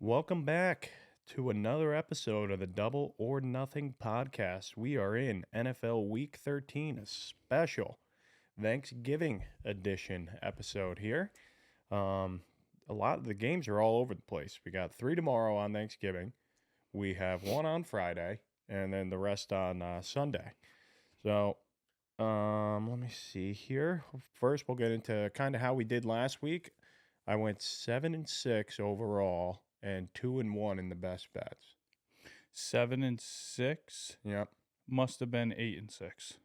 Welcome back to another episode of the Double or Nothing podcast. We are in NFL Week 13, a special Thanksgiving edition episode here. A lot of the games are all over the place. We got 3 tomorrow on Thanksgiving. We have 1 on Friday, and then the rest on Sunday. So, let me see here. First, we'll get into kind of how we did last week. I went 7-6 overall and 2-1 in the best bets. 7-6 Yep. must have been 8-6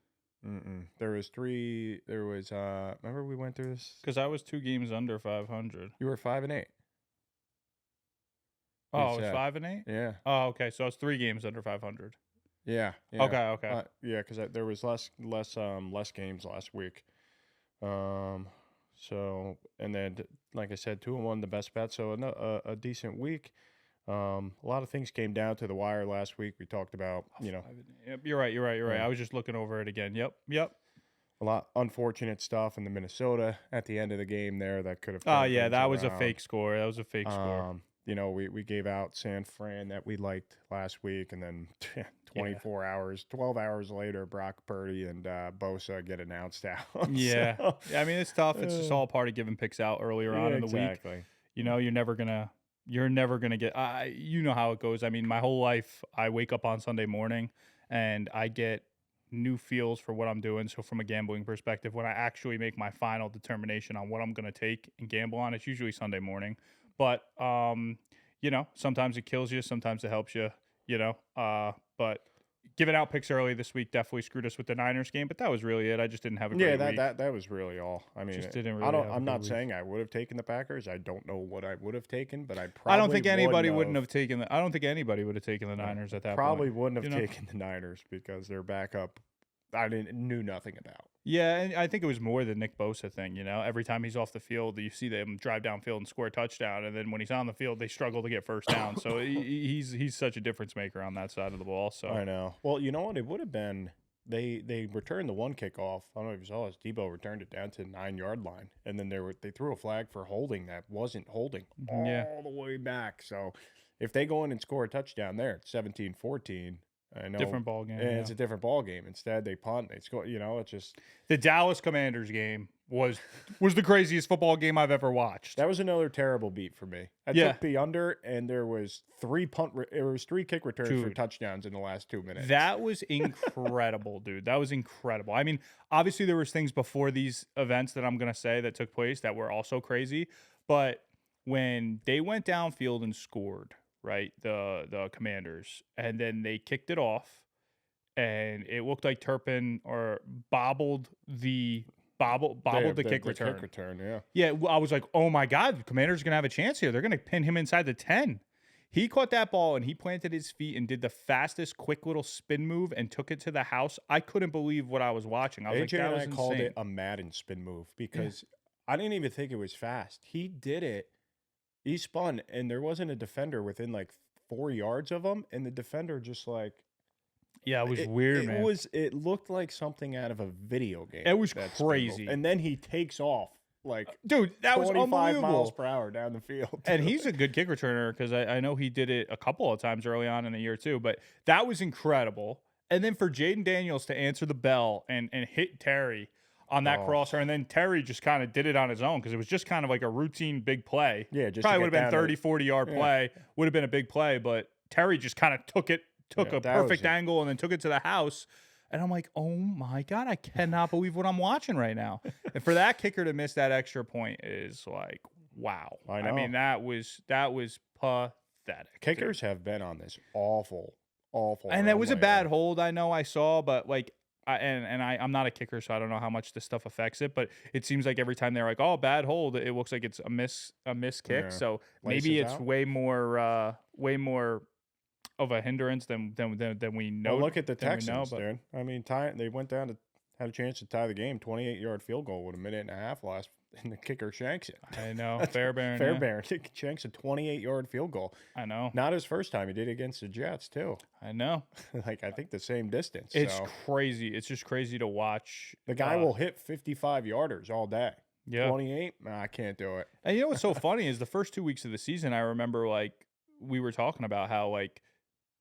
There was 3. There was remember we went through this? because I was 2 games under 500. You were 5-8. Oh, You I was said. 5-8. Yeah. Oh, okay. So I was 3 games under 500. Yeah. Okay. Yeah, because there was less games last week. So and then like I said, 2-1 the best bet. So a decent week. A lot of things came down to the wire last week. We talked about 5-8. Yep, you're right. Yeah. I was just looking over it again. Yep. a lot unfortunate stuff in the Minnesota at the end of the game there that could have. Oh, turned yeah. things That was a around. fake score. We gave out San Fran that we liked last week, and then 12 hours later, Brock Purdy and Bosa get announced out. Yeah. So, Yeah, I mean, it's tough. It's just all part of giving picks out earlier on in the week. exactly. You know, you're never gonna get. You know how it goes. I mean, my whole life, I wake up on Sunday morning and I get new feels for what I'm doing. So from a gambling perspective, when I actually make my final determination on what I'm gonna take and gamble on, it's usually Sunday morning. But sometimes it kills you, sometimes it helps you. But giving out picks early this week definitely screwed us with the Niners game. But that was really it. I just didn't have a great week. that was really all. I mean, Just didn't really have a I'm good not week. saying I would have taken the Packers. I don't know what I would have taken, but I I don't think anybody wouldn't wouldn't have taken the. I don't think anybody would have taken the Niners at that probably point. wouldn't have you know? taken the Niners because their backup knew nothing about. Yeah, and I think it was more the Nick Bosa thing. Every time he's off the field, you see them drive downfield and score a touchdown, and then when he's on the field, they struggle to get first down. So he's such a difference maker on that side of the ball. So I know. Well, you know what? It would have been they returned the one kickoff. I don't know if you saw this. Debo returned it down to the 9-yard line, and then they threw a flag for holding that wasn't holding Yeah. all the way back. So if they go in and score a touchdown there, it's 17-14. I know. different ball game. And Yeah. it's a different ball game. Instead, they punt. They score. It's just The Dallas Commanders game was the craziest football game I've ever watched. that was another terrible beat for me. I Yeah. took the under, and there was 3 kick returns for Dude. touchdowns in the last 2 minutes. That was incredible, dude. That was incredible. I mean, obviously there was things before these events that I'm going to say that took place that were also crazy, but when they went downfield and scored, right, the Commanders, and then they kicked it off, and it looked like Turpin or bobbled the kick return. Kick return, yeah. Yeah, I was like, oh my God, the Commanders are going to have a chance here. They're going to pin him inside the 10. He caught that ball and he planted his feet and did the fastest, quick little spin move and took it to the house. I couldn't believe what I was watching. I was AJ like, that and was I insane. called it a Madden spin move because I didn't even think it was fast. He did it. He spun, and there wasn't a defender within like 4 yards of him, and the defender just like Yeah, it was weird, man. It looked like something out of a video game. It was that spin move. crazy. And then he takes off like Dude, that was 25 unbelievable. miles per hour down the field. And he's a good kick returner because I know he did it a couple of times early on in the year too. But that was incredible. And then for Jaden Daniels to answer the bell and hit Terry on that crosser, and then Terry just kind of did it on his own because it was just kind of like a routine big play. Yeah, just to probably get would have been down 30, 40-yard play. Would have been a big play, but Terry just kind of took a that was perfect it. angle and then took it to the house. And I'm like, oh my God, I cannot believe what I'm watching right now. And for that kicker to miss that extra point is like, wow. I know. mean, that was pathetic. Kickers have been on this awful. And that was a runway bad here. hold, I know I saw, but like I'm not a kicker, so I don't know how much this stuff affects it. But it seems like every time they're like, "Oh, bad hold," it looks like it's a miss kick. Yeah. So Laces maybe it's out? way more of a hindrance than we know. Well, look at the than we Texans, know, but dude. I mean, they went down to had a chance to tie the game. 28-yard field goal with a minute and a half left, and the kicker shanks it. I know Fairbairn. Yeah, Fairbairn shanks a 28-yard field goal. I know. Not his first time. He did it against the Jets too. I know. Like I think the same distance. It's so crazy. It's just crazy to watch. the guy will hit 55-yarders all day. Yeah. 28? Nah, I can't do it. And you know what's so funny is the first 2 weeks of the season, I remember like we were talking about how like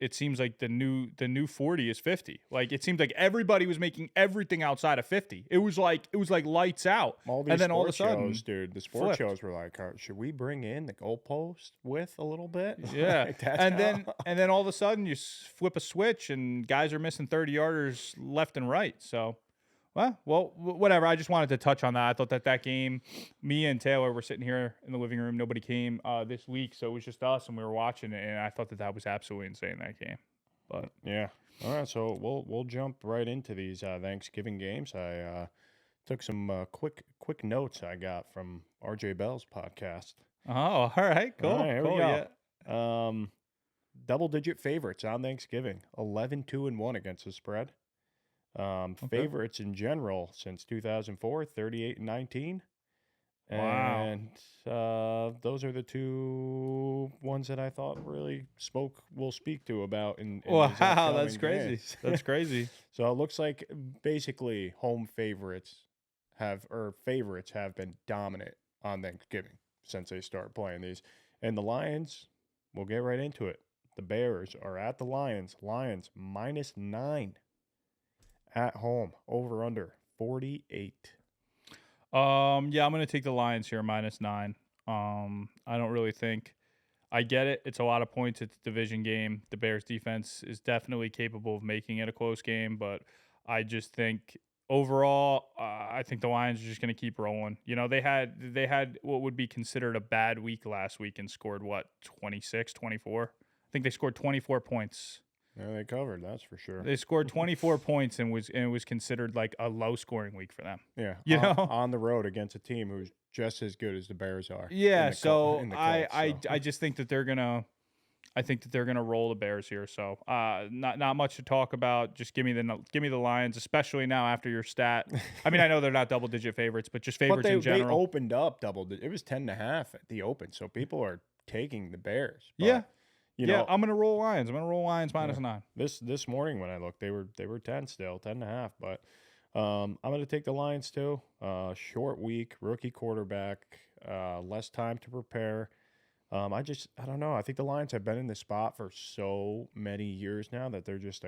it seems like the new 40 is 50. Like it seems like everybody was making everything outside of 50. It was like lights out. All these And then all of a sports sudden, shows, dude, the sports flipped. shows were like, should we bring in the goalpost width a little bit? Yeah. Like, that's and how- then all of a sudden you flip a switch and guys are missing 30-yarders left and right. So, whatever. I just wanted to touch on that. I thought that game, me and Taylor were sitting here in the living room. Nobody came this week, so it was just us, and we were watching it. And I thought that was absolutely insane, that game. But Yeah. All right, so we'll jump right into these Thanksgiving games. I took some quick notes I got from RJ Bell's podcast. oh, all right, cool, All right, here we cool, go. yeah. Double-digit favorites on Thanksgiving, 11-2-1 against the spread. Favorites in general since 2004, 38-19. Wow. And those are the two ones that I thought really will speak to about in these Wow, upcoming that's crazy. games. That's crazy. So it looks like basically home favorites have been dominant on Thanksgiving since they started playing these. And the Lions, we'll get right into it. The Bears are at the Lions. Lions -9 at home. Over under 48. Yeah, I'm gonna take the Lions here -9. I don't really think. I get it. It's a lot of points. It's a division game. The Bears defense is definitely capable of making it a close game, but I just think overall, I think the Lions are just going to keep rolling. You know, they had what would be considered a bad week last week and scored 26, 24. I think they scored 24 points. Yeah, they covered, that's for sure. They scored 24 points and it was considered like a low scoring week for them. Yeah, You know? on the road against a team who's just as good as the Bears are. Yeah, in the so in the I Colts, so. I just think that they're gonna roll the Bears here. So not much to talk about. Just give me the Lions, especially now after your stat. I mean, I know they're not double digit favorites, but just favorites But in they general. opened up it was 10.5 at the open, so people are taking the Bears. But, Yeah. you Yeah, know, I'm gonna roll Lions. I'm gonna roll Lions -9. this morning when I looked, they were 10 still, 10.5. But I'm gonna take the Lions too. Short week, rookie quarterback, less time to prepare. I don't know. I think the Lions have been in this spot for so many years now that they're just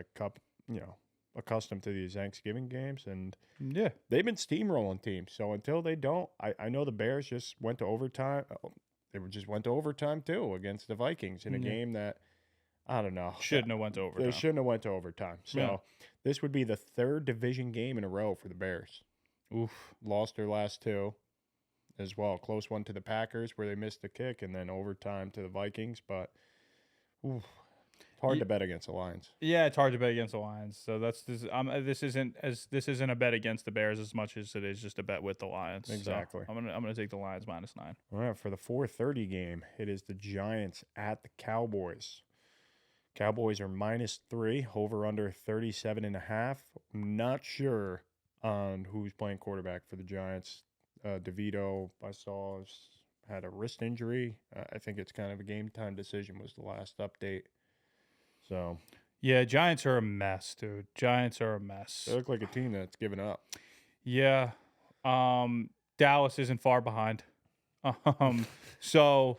accustomed to these Thanksgiving games, and Yeah. they've been steamrolling teams. So until they don't, I know the Bears just went to overtime. Just went to overtime too against the Vikings in a Yeah. game that I don't know. Shouldn't have went to They overtime. shouldn't have went to overtime. So Yeah. this would be the third division game in a row for the Bears. Oof. Lost their last two as well. Close one to the Packers where they missed the kick, and then overtime to the Vikings. But it's hard to bet against the Lions. Yeah, it's hard to bet against the Lions. So this isn't a bet against the Bears as much as it is just a bet with the Lions. So Exactly. I'm gonna take the Lions -9. All right, for the 4:30 game, it is the Giants at the Cowboys. Cowboys are -3, over under 37.5. Not sure on who's playing quarterback for the Giants. DeVito, I saw, had a wrist injury. I think it's kind of a game time decision was the last update. So Yeah, Giants are a mess, dude. Giants are a mess. they look like a team that's given up. Yeah. Dallas isn't far behind. So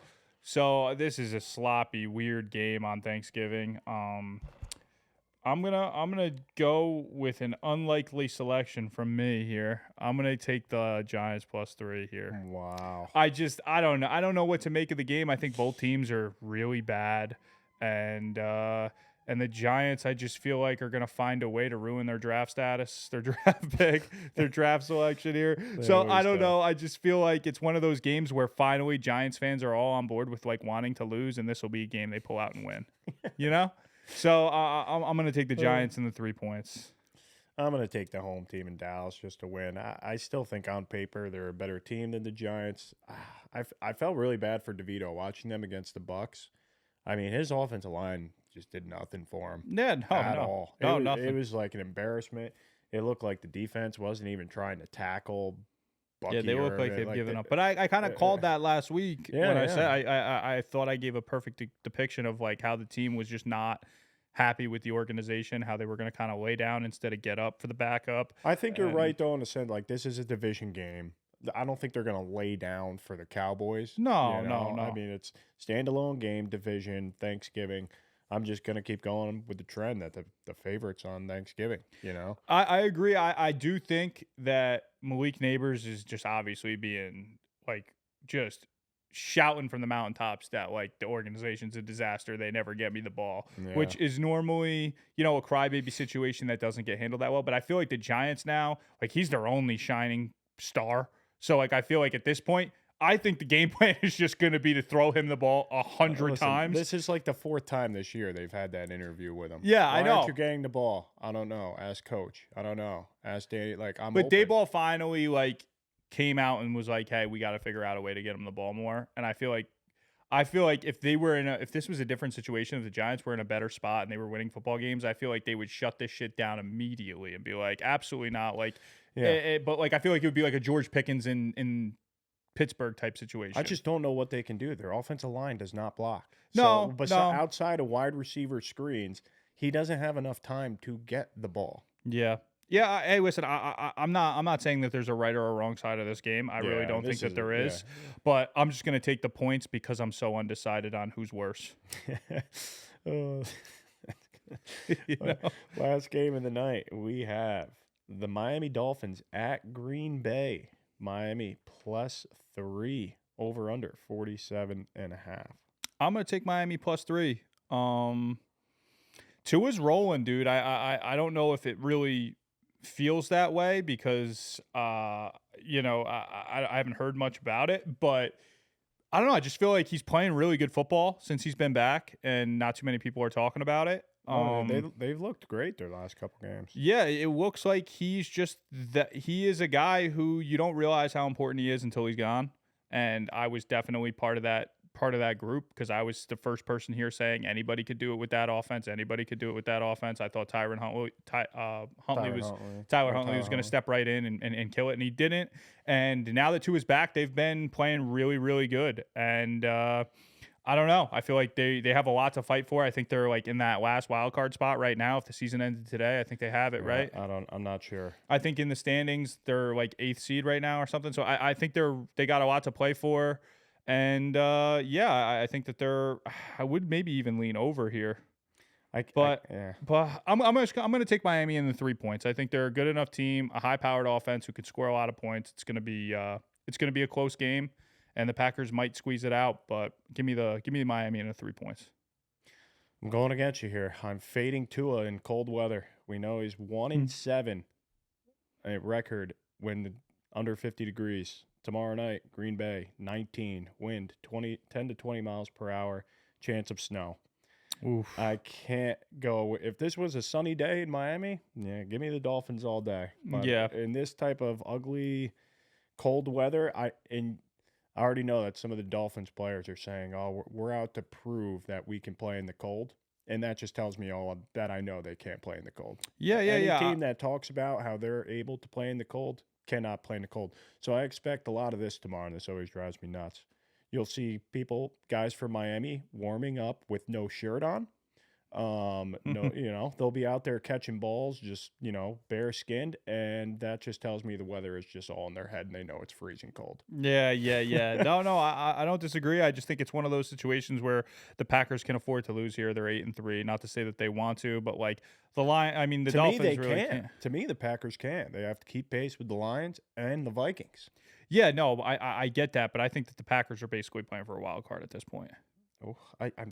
this is a sloppy, weird game on Thanksgiving. I'm gonna go with an unlikely selection from me here. I'm gonna take the Giants +3 here. Wow. I don't know. I don't know what to make of the game. I think both teams are really bad, and the Giants, I just feel like are gonna find a way to ruin their draft status, their draft pick, their draft selection here. So I always don't do. know. I just feel like it's one of those games where finally Giants fans are all on board with like wanting to lose, and this will be a game they pull out and win. You know. So I'm gonna take the Giants and the 3 points. I'm going to take the home team in Dallas just to win. I still think on paper they're a better team than the Giants. I felt really bad for DeVito watching them against the Bucks. I mean, his offensive line just did nothing for him Yeah, at all. No, It nothing. was like an embarrassment. It looked like the defense wasn't even trying to tackle Bucky. Yeah, they look like they've given up. But I kind of called that last week Yeah, when I yeah. said I thought I gave a perfect depiction of like how the team was just not happy with the organization, how they were going to kind of lay down instead of get up for the backup. I think you're And- right, though, in a sense, like this is a division game. I don't think they're going to lay down for the Cowboys. No, You no, know, I no. mean, it's standalone game, division, Thanksgiving. I'm just going to keep going with the trend that the favorites on Thanksgiving, you know? I agree. I do think that Malik Neighbors is just obviously being like just shouting from the mountaintops that like the organization's a disaster. They never get me the ball, Yeah. which is normally, you know, a crybaby situation that doesn't get handled that well. But I feel like the Giants now, like he's their only shining star. So like I feel like at this point, I think the game plan is just going to be to throw him the ball 100 Listen, times. this is like the 4th time this year they've had that interview with him. Yeah, I Why aren't know. you getting the ball? I don't know. Ask coach. I don't know. Ask Danny. Like, I'm But open. Dayball finally like came out and was like, "Hey, we got to figure out a way to get him the ball more." And I feel like if they were if this was a different situation, if the Giants were in a better spot and they were winning football games, I feel like they would shut this shit down immediately and be like, "Absolutely not." Like, Yeah. but like I feel like it would be like a George Pickens in Pittsburgh type situation. I just don't know what they can do. Their offensive line does not block. No, no. Outside of wide receiver screens, he doesn't have enough time to get the ball. Yeah. Yeah, hey, listen, I'm not saying that there's a right or a wrong side of this game. I really Yeah, don't think this that there yeah. is. But I'm just going to take the points because I'm so undecided on who's worse. Oh, You know? last game of the night, we have the Miami Dolphins at Green Bay. Miami +3, over under 47.5. I'm going to take Miami +3. Tua's rolling, dude. I don't know if it really feels that way because you know, I haven't heard much about it, but I don't know. I just feel like he's playing really good football since he's been back, and not too many people are talking about it. They've looked great their last couple games. Yeah, it looks like he's just that he is a guy who you don't realize how important he is until he's gone. And I was definitely part of that group because I was the first person here saying anybody could do it with that offense. Anybody could do it with that offense. I thought Tyler Huntley was going to step right in and kill it, and he didn't. And now that Tua is back, they've been playing really, really good. And I don't know. I feel like they have a lot to fight for. I think they're like in that last wild card spot right now. If the season ended today, I think they have it, right? I'm not sure. I think in the standings they're like 8th seed right now or something. So I think they got a lot to play for. And yeah, I think that I would maybe even lean over here. But I'm gonna take Miami in the 3 points. I think they're a good enough team, a high powered offense who could score a lot of points. It's gonna be a close game. And the Packers might squeeze it out, but give me Miami in the 3 points. I'm going against you here. I'm fading Tua in cold weather. We know he's 1-7 a record when under 50 degrees. Tomorrow night, Green Bay, 19, wind 10 to 20 miles per hour, chance of snow. Oof. I can't go. If this was a sunny day in Miami, yeah, give me the Dolphins all day. But Yeah. in this type of ugly, cold weather, I already know that some of the Dolphins players are saying, "Oh, we're out to prove that we can play in the cold," and that just tells me all that I know they can't play in the cold. Any team that talks about how they're able to play in the cold cannot play in the cold. So I expect a lot of this tomorrow, and this always drives me nuts. You'll see guys from Miami, warming up with no shirt on. No, they'll be out there catching balls, just, bare skinned. And that just tells me the weather is just all in their head and they know it's freezing cold. Yeah. No, I don't disagree. I just think it's one of those situations where the Packers can afford to lose here. They're 8-3. Not to say that they want to, but like the Dolphins me, they really can't. can't. To me, the Packers can't. They have to keep pace with the Lions and the Vikings. Yeah, no, I get that, but I think that the Packers are basically playing for a wild card at this point. Oh,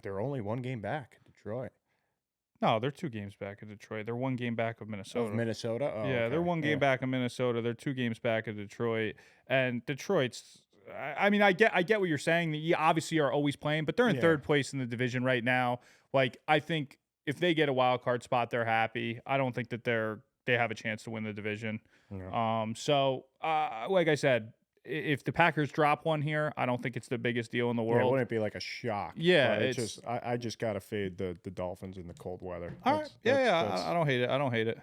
they're only one game back, Detroit. No, they're 2 games back of Detroit. They're 1 game back of Minnesota. Minnesota? Oh, yeah, okay. they're 1 game back of Minnesota. They're 2 games back of Detroit. And Detroit's I mean, I get what you're saying. You obviously are always playing, but they're in 3rd place in the division right now. Like, I think if they get a wild card spot, they're happy. I don't think that they have a chance to win the division. Yeah. So like I said, if the Packers drop one here, I don't think it's the biggest deal in the world. It wouldn't be like a shock. Yeah, it's I just gotta fade the Dolphins in the cold weather. All right. I don't hate it. I don't hate it.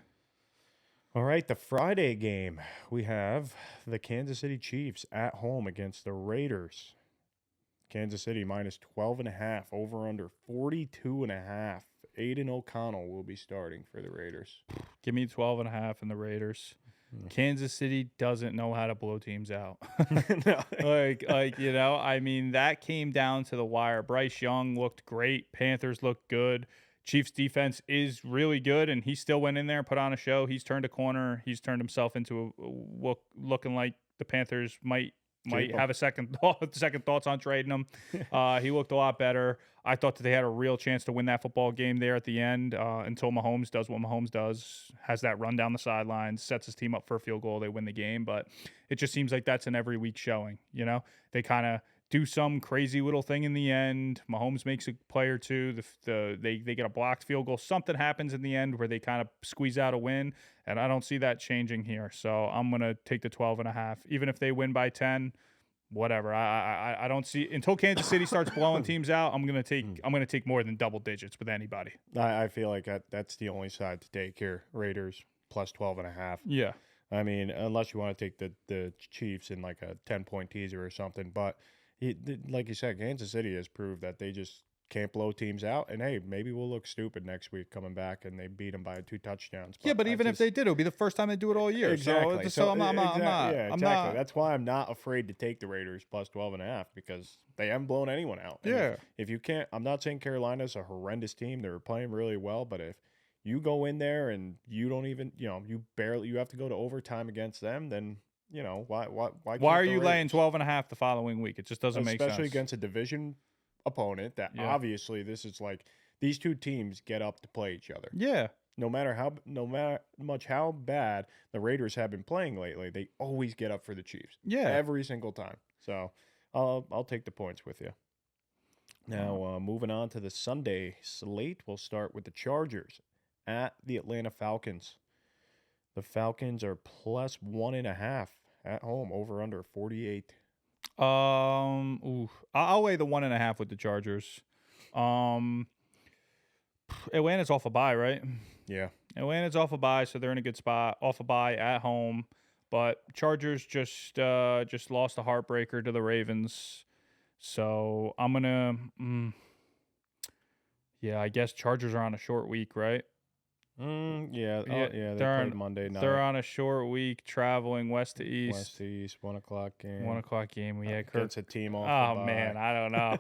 All right, the Friday game, we have the Kansas City Chiefs at home against the Raiders. Kansas City -12.5, over under 42.5. Aiden O'Connell will be starting for the Raiders. Give me 12.5 and the Raiders. Kansas City doesn't know how to blow teams out. No. I mean, that came down to the wire. Bryce Young looked great. Panthers looked good. Chiefs defense is really good, and he still went in there and put on a show. He's turned a corner. He's turned himself into looking like the Panthers might Keep him. have a second thoughts on trading him. He looked a lot better. I thought that they had a real chance to win that football game there at the end until Mahomes does what Mahomes does, has that run down the sidelines, sets his team up for a field goal, they win the game. But it just seems like that's an every week showing. You know, they kind of do some crazy little thing in the end. Mahomes makes a play or two. They get a blocked field goal. Something happens in the end where they kind of squeeze out a win, and I don't see that changing here. So I'm gonna take the 12.5, even if they win by 10. Whatever. I don't see until Kansas City starts blowing teams out. I'm gonna take more than double digits with anybody. I feel like that's the only side to take here. Raiders plus 12.5. Yeah. I mean, unless you want to take the Chiefs in like a 10-point teaser or something. But like you said, Kansas City has proved that they just can't blow teams out. And hey, maybe we'll look stupid next week coming back and they beat them by 2 touchdowns. But even if they did, it would be the first time they do it all year. Exactly. So I'm not. Exactly. That's why I'm not afraid to take the Raiders plus 12.5 because they haven't blown anyone out. And Yeah. If you can't, I'm not saying Carolina's a horrendous team. They're playing really well, but if you go in there and you don't even, you have to go to overtime against them, then, why are you laying 12.5 the following week? It just doesn't make sense. Especially against a division opponent that obviously this is like these two teams get up to play each other. Yeah. No matter how bad the Raiders have been playing lately, they always get up for the Chiefs. Yeah. Every single time. So I'll take the points with you. Now, moving on to the Sunday slate, we'll start with the Chargers at the Atlanta Falcons. The Falcons are plus 1.5 at home, over under 48. I'll weigh the 1.5 with the Chargers. Atlanta's off a bye, right? Yeah. Atlanta's off a bye, so they're in a good spot. Off a bye at home, but Chargers just lost a heartbreaker to the Ravens. So I'm gonna, I guess Chargers are on a short week, right? Yeah. They played Monday night. They're on a short week, traveling west to east. West to east, 1 o'clock game. 1 o'clock game. Yeah, Kirk. Against a team off. Oh man, I don't know.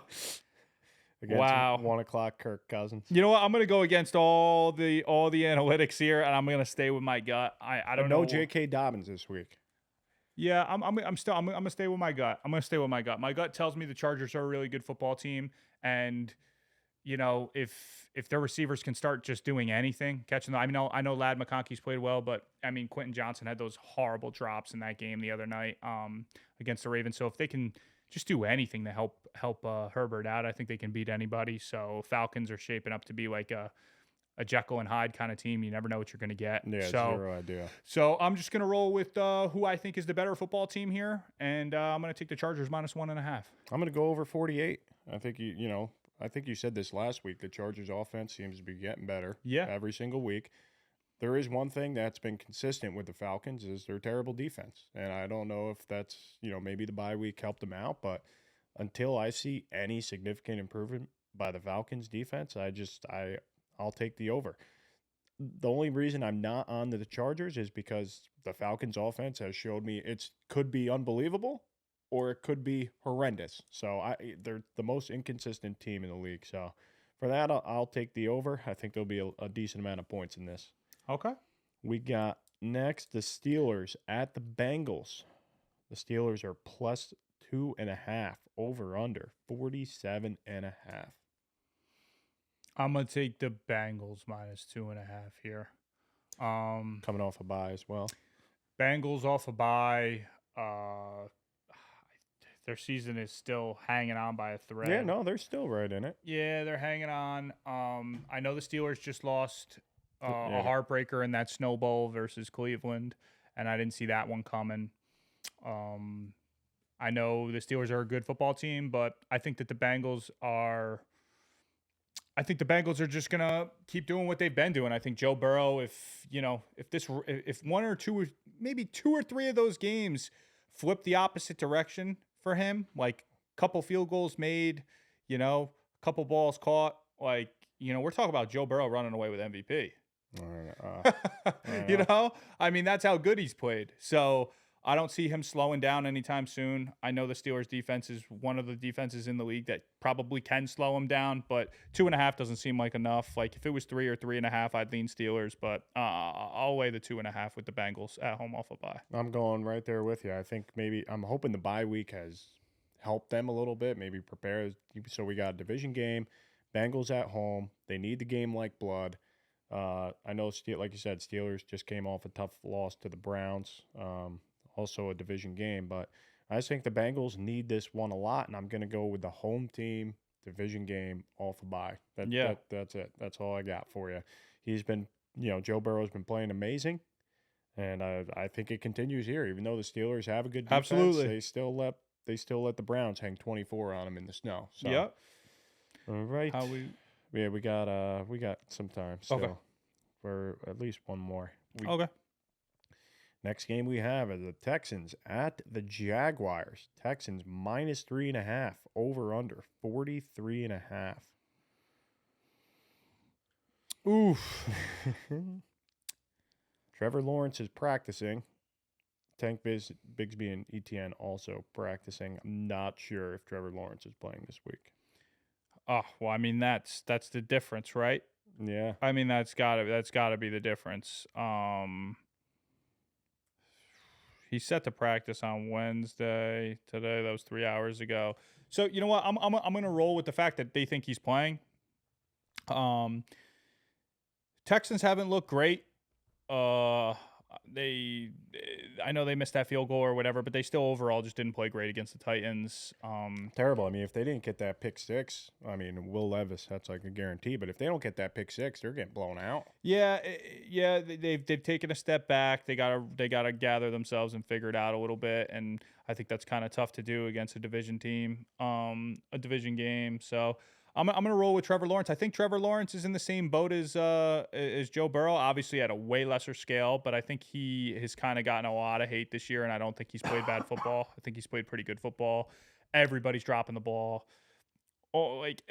Wow. 1 o'clock, Kirk Cousins. You know what? I'm gonna go against all the analytics here, and I'm gonna stay with my gut. I don't know. No J.K. Dobbins this week. Yeah, I'm gonna stay with my gut. I'm gonna stay with my gut. My gut tells me the Chargers are a really good football team, and if their receivers can start just doing anything, catching them. I know Ladd McConkey's played well, but I mean Quentin Johnson had those horrible drops in that game the other night against the Ravens. So if they can just do anything to help Herbert out, I think they can beat anybody. So Falcons are shaping up to be like a Jekyll and Hyde kind of team. You never know what you're going to get. Yeah, so, zero idea. So I'm just going to roll with who I think is the better football team here, and I'm going to take the Chargers minus 1.5. I'm going to go over 48. I think I think you said this last week. The Chargers offense seems to be getting better every single week. There is one thing that's been consistent with the Falcons is their terrible defense. And I don't know if that's, maybe the bye week helped them out, but until I see any significant improvement by the Falcons defense, I'll take the over. The only reason I'm not on the Chargers is because the Falcons offense has showed me it could be unbelievable or it could be horrendous. So they're the most inconsistent team in the league. So for that, I'll take the over. I think there'll be a decent amount of points in this. Okay. We got next the Steelers at the Bengals. The Steelers are plus 2.5, over under 47.5. I'm gonna take the Bengals minus 2.5 here. Coming off a bye as well. Bengals off a bye. Their season is still hanging on by a thread. Yeah, no, they're still right in it. Yeah, they're hanging on. I know the Steelers just lost a heartbreaker in that Snow Bowl versus Cleveland, and I didn't see that one coming. I know the Steelers are a good football team, but I think that the Bengals are just gonna keep doing what they've been doing. I think Joe Burrow, if one or two, maybe 2 or 3 of those games flip the opposite direction for him, like couple field goals made, couple balls caught, we're talking about Joe Burrow running away with MVP. You know? know, I mean, that's how good he's played. So I don't see him slowing down anytime soon. I know the Steelers defense is one of the defenses in the league that probably can slow him down, but 2.5 doesn't seem like enough. Like if it was 3 or 3.5, I'd lean Steelers, but I'll weigh the 2.5 with the Bengals at home off a bye. I'm going right there with you. I think maybe I'm hoping the bye week has helped them a little bit, maybe prepare. So we got a division game, Bengals at home. They need the game like blood. I know, like you said, Steelers just came off a tough loss to the Browns, also a division game. But I just think the Bengals need this one a lot, and I'm going to go with the home team division game off a bye. Yeah. That's it. That's all I got for you. He's been, Joe Burrow's been playing amazing, and I think it continues here. Even though the Steelers have a good defense, Absolutely. they still let the Browns hang 24 on them in the snow. So, Yep. all right. How we Yeah, we got some time still Okay. for at least one more. Okay. Next game we have is the Texans at the Jaguars. Texans minus 3.5, over under 43.5. Oof. Trevor Lawrence is practicing. Tank Bigsby and ETN also practicing. I'm not sure if Trevor Lawrence is playing this week. Oh, well, I mean that's the difference, right? Yeah. I mean that's gotta be the difference. He's set to practice on Wednesday. Today, that was 3 hours ago. So you know what? I'm gonna roll with the fact that they think he's playing. Texans haven't looked great. I know they missed that field goal or whatever, but they still overall just didn't play great against the Titans. Terrible. I mean, if they didn't get that pick six, I mean, Will Levis, that's like a guarantee. But if they don't get that pick six, they're getting blown out. Yeah, they've taken a step back. They gotta gather themselves and figure it out a little bit, and I think that's kind of tough to do against a division team, a division game. So I'm gonna roll with Trevor Lawrence. I think Trevor Lawrence is in the same boat as Joe Burrow, obviously at a way lesser scale, but I think he has kind of gotten a lot of hate this year, and I don't think he's played bad football. I think he's played pretty good football. Everybody's dropping the ball. Oh, like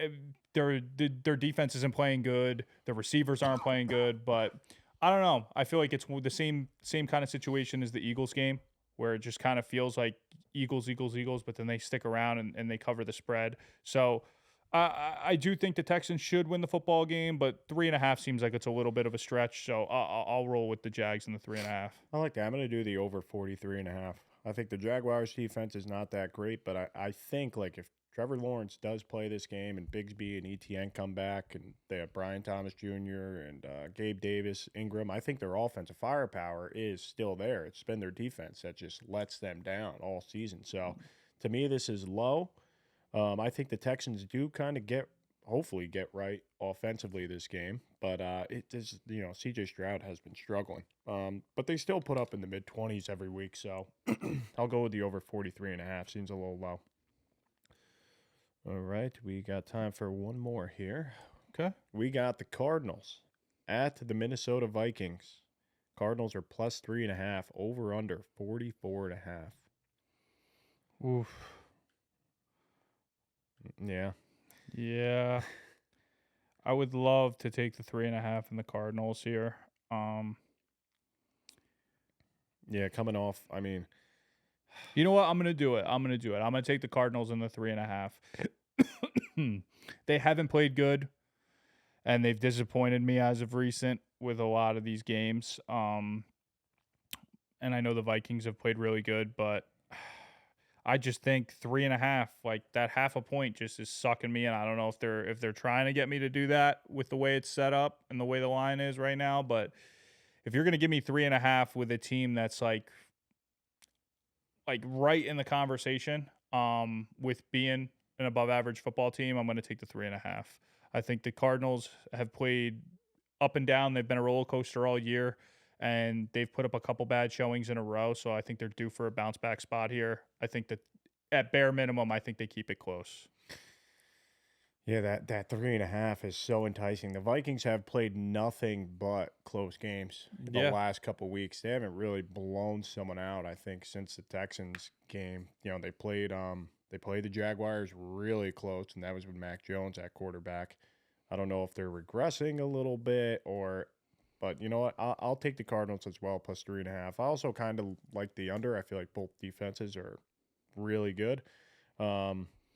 their defense isn't playing good. The receivers aren't playing good, but I don't know. I feel like it's the same kind of situation as the Eagles game, where it just kind of feels like Eagles, but then they stick around and they cover the spread. So I do think the Texans should win the football game, but 3.5 seems like it's a little bit of a stretch. So I'll roll with the Jags in the 3.5. I like that. I'm going to do the over 43.5. I think the Jaguars defense is not that great, but I think like if Trevor Lawrence does play this game and Bigsby and ETN come back and they have Brian Thomas Jr. and Gabe Davis, Ingram, I think their offensive firepower is still there. It's been their defense that just lets them down all season. So to me, this is low. I think the Texans do kind of hopefully get right offensively this game, but it is, CJ Stroud has been struggling. But they still put up in the mid-20s every week, so I'll go with the over 43.5. Seems a little low. All right, we got time for one more here. Okay. We got the Cardinals at the Minnesota Vikings. Cardinals are plus 3.5, over under 44.5. Oof. Yeah. Yeah. I would love to take the 3.5 in the Cardinals here. Yeah, coming off, I mean, You know what? I'm gonna do it. I'm gonna take the Cardinals in the 3.5. They haven't played good, and they've disappointed me as of recent with a lot of these games. And I know the Vikings have played really good, but I just think 3.5, like that half a point, just is sucking me in. I don't know if they're trying to get me to do that with the way it's set up and the way the line is right now, but if you're gonna give me 3.5 with a team that's like right in the conversation, with being an above average football team, I'm going to take the 3.5. I think the Cardinals have played up and down. They've been a roller coaster all year, and they've put up a couple bad showings in a row. So I think they're due for a bounce back spot here. I think that at bare minimum, I think they keep it close. yeah, that 3.5 is so enticing. The Vikings have played nothing but close games the last couple of weeks. They haven't really blown someone out, I think, since the Texans game. They played the Jaguars really close, and that was with Mac Jones at quarterback. I don't know if they're regressing a little bit or But you know what? I'll take the Cardinals as well, plus 3.5. I also kind of like the under. I feel like both defenses are really good.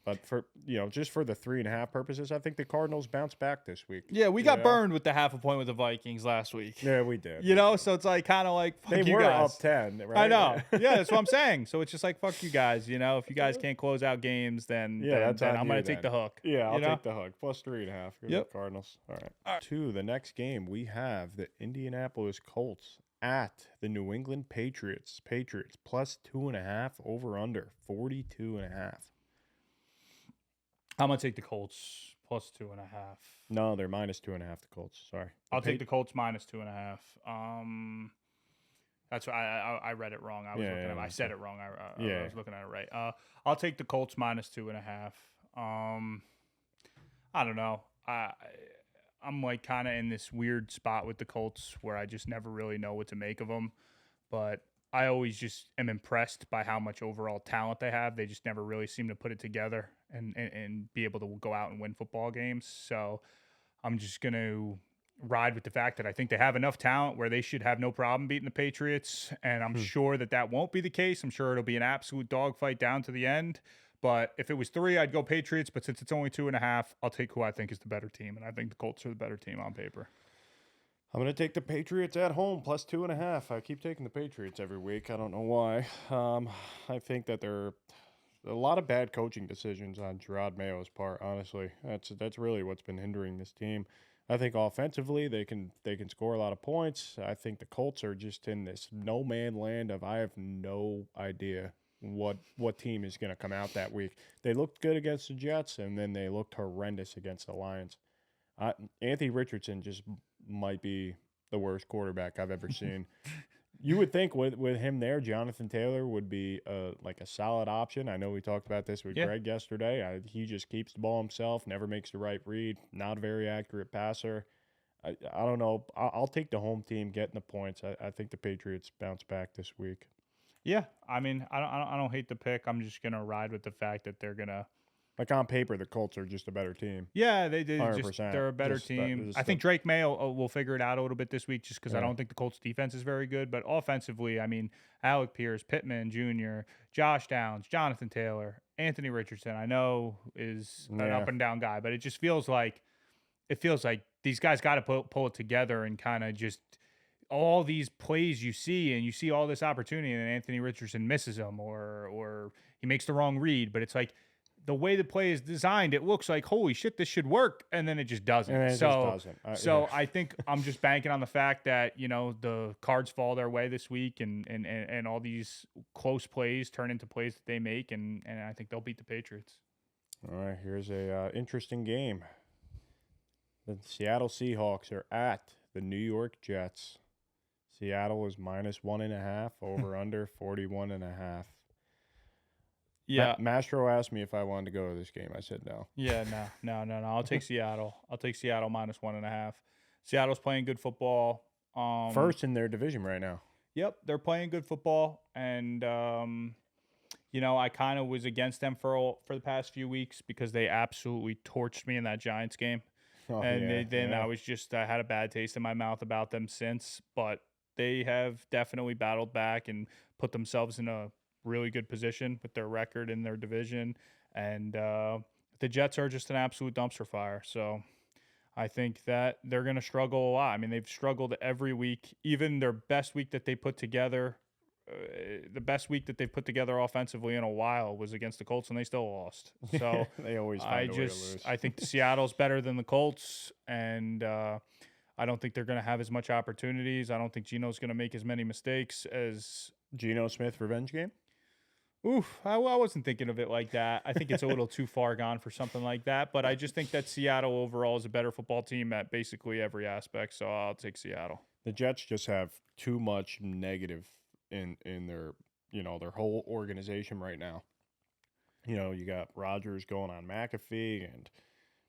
But for just for the 3.5 purposes, I think the Cardinals bounce back this week. Yeah, we got burned with the 0.5 point with the Vikings last week. Yeah, we did. So it's like kind of like fuck they you were guys. up 10, right? I know. Yeah, that's what I'm saying. So it's just like fuck you guys. If you guys can't close out games, then then I'm gonna take the hook. Yeah, I'll take the hook. Plus 3.5. Yep. Cardinals. All right. To the next game, we have the Indianapolis Colts at the New England Patriots. Patriots plus 2.5 over under 42.5. I'm gonna take the Colts plus 2.5. No, they're minus 2.5. The Colts. Sorry. I'll take the Colts minus 2.5. That's why I read it wrong. I was looking at. I said it wrong. I was looking at it right. I'll take the Colts minus 2.5. I don't know. I'm like kind of in this weird spot with the Colts where I just never really know what to make of them, but I always just am impressed by how much overall talent they have. They just never really seem to put it together and be able to go out and win football games. So I'm just going to ride with the fact that I think they have enough talent where they should have no problem beating the Patriots. And I'm sure that won't be the case. I'm sure it'll be an absolute dogfight down to the end. But if it was 3, I'd go Patriots. But since it's only 2.5, I'll take who I think is the better team. And I think the Colts are the better team on paper. I'm going to take the Patriots at home, plus 2.5. I keep taking the Patriots every week. I don't know why. I think that there are a lot of bad coaching decisions on Gerard Mayo's part, honestly. That's really what's been hindering this team. I think offensively they can score a lot of points. I think the Colts are just in this no-man land of I have no idea what team is going to come out that week. They looked good against the Jets, and then they looked horrendous against the Lions. Anthony Richardson just might be the worst quarterback I've ever seen. You would think with him there, Jonathan Taylor would be like a solid option. I know we talked about this with Greg yesterday. He just keeps the ball himself, never makes the right read, not a very accurate passer. I don't know. I'll take the home team getting the points. I think the Patriots bounce back this week. Yeah, I mean, I don't hate the pick. I'm just gonna ride with the fact that they're gonna. Like on paper, the Colts are just a better team. Yeah, they're a better team. I think Drake Mayo will figure it out a little bit this week just because I don't think the Colts defense is very good. But offensively, I mean, Alec Pierce, Pittman Jr., Josh Downs, Jonathan Taylor, Anthony Richardson, I know is an up and down guy, but it just feels like these guys got to pull it together and kind of just all these plays you see all this opportunity and Anthony Richardson misses them or he makes the wrong read, but it's like the way the play is designed, it looks like, holy shit, this should work, and then it just doesn't. I think I'm just banking on the fact that, the cards fall their way this week and all these close plays turn into plays that they make, and I think they'll beat the Patriots. All right, here's a interesting game. The Seattle Seahawks are at the New York Jets. Seattle is minus 1.5, over under 41.5. Yeah. Mastro asked me if I wanted to go to this game. I said no. Yeah, no. I'll take Seattle. I'll take Seattle minus 1.5. Seattle's playing good football. First in their division right now. Yep, they're playing good football, and I kind of was against them for the past few weeks because they absolutely torched me in that Giants game, I had a bad taste in my mouth about them since. But they have definitely battled back and put themselves in a really good position with their record in their division, and the Jets are just an absolute dumpster fire. So I think that they're going to struggle a lot. I mean, they've struggled every week. Even their best week that they put together, the best week that they've put together offensively in a while was against the Colts, and they still lost. So they always find a way to lose. I think Seattle's better than the Colts, and I don't think they're going to have as much opportunities. I don't think Geno's going to make as many mistakes as Geno Smith revenge game. Oof, I wasn't thinking of it like that. I think it's a little too far gone for something like that. But I just think that Seattle overall is a better football team at basically every aspect. So I'll take Seattle. The Jets just have too much negative in their their whole organization right now. You got Rodgers going on McAfee and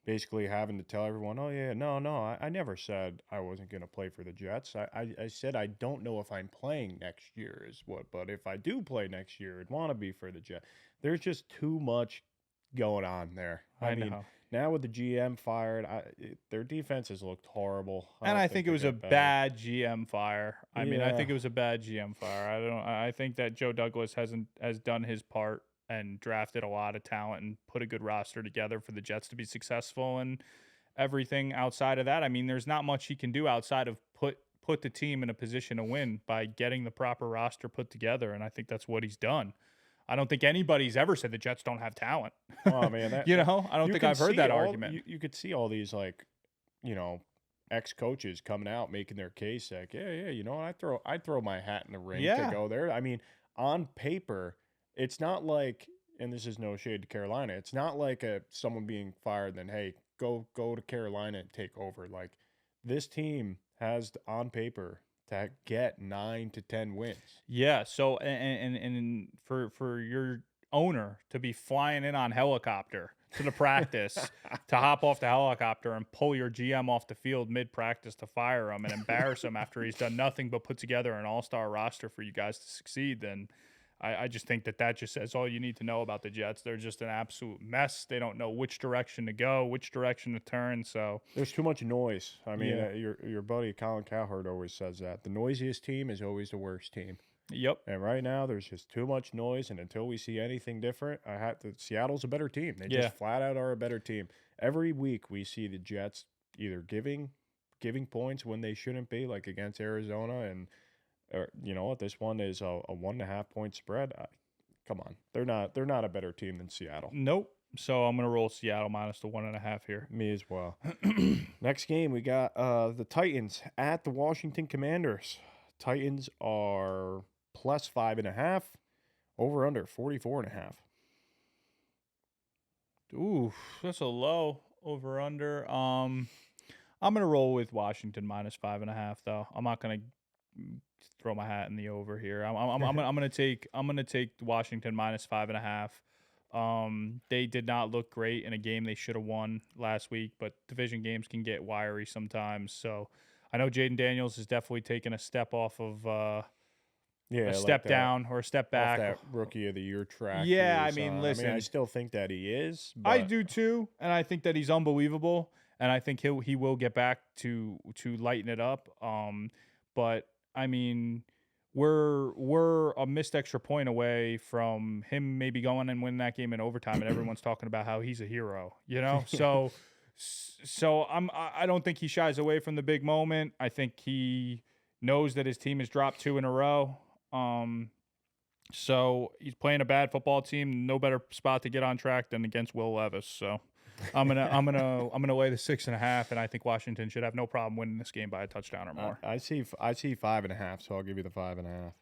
basically having to tell everyone, oh, yeah, no, I never said I wasn't going to play for the Jets. I said I don't know if I'm playing next year but if I do play next year, I'd want to be for the Jets. There's just too much going on there. I mean, know. now with the GM fired, their defense has looked horrible. And don't I think it they was a get better. bad GM fire. I mean, I Yeah. think it was a bad GM fire. I think that Joe Douglas has done his part and drafted a lot of talent and put a good roster together for the Jets to be successful, and everything outside of that, I mean, there's not much he can do outside of put the team in a position to win by getting the proper roster put together, and I think that's what he's done. I don't think anybody's ever said the Jets don't have talent. Oh man, I don't you think can I've heard see that all- argument. You could see all these like, ex-coaches coming out making their case like, yeah, I'd throw my hat in the ring Yeah. to go there. I mean, on paper, it's not like, and this is no shade to Carolina, it's not like someone being fired then hey, go to Carolina and take over. Like this team has on paper to get 9 to 10 wins. Yeah. So and for your owner to be flying in on helicopter to the practice, to hop off the helicopter and pull your GM off the field mid practice to fire him and embarrass him after he's done nothing but put together an all-star roster for you guys to succeed, then I just think that just says all you need to know about the Jets. They're just an absolute mess. They don't know which direction to go, which direction to turn. So There's too much noise. I mean, Yeah. Your buddy Colin Cowherd always says that the noisiest team is always the worst team. yep. And right now, there's just too much noise. And until we see anything different, Seattle's a better team. They Yeah. just flat out are a better team. Every week, we see the Jets either giving points when they shouldn't be, like against Arizona, and or you know what, this one is a 1.5 point spread. Come on, they're not a better team than Seattle. Nope. So I'm gonna roll Seattle minus the 1.5 here. Me as well. Next game, we got the Titans at the Washington Commanders. Titans are plus 5.5. Over under 44.5. Ooh, that's a low over under. I'm gonna roll with Washington minus 5.5 though. I'm not gonna throw my hat in the over here. I'm gonna take Washington minus 5.5. They did not look great in a game they should have won last week, but division games can get wiry sometimes. So I know Jaden Daniels is definitely taking a step off of Yeah, a like step that- down or a step off back. that rookie of the year track. Yeah, he I was mean, on. I listen. still think that he is. I But do too, and I think that he's unbelievable, and I think he will get back to lighten it up. But I mean, we're a missed extra point away from him maybe going and winning that game in overtime, and everyone's talking about how he's a hero, So I don't think he shies away from the big moment. I think he knows that his team has dropped 2 in a row. So he's playing a bad football team. No better spot to get on track than against Will Levis. So I'm gonna lay the 6.5, and I think Washington should have no problem winning this game by a touchdown or more. I see 5.5, so I'll give you the 5.5.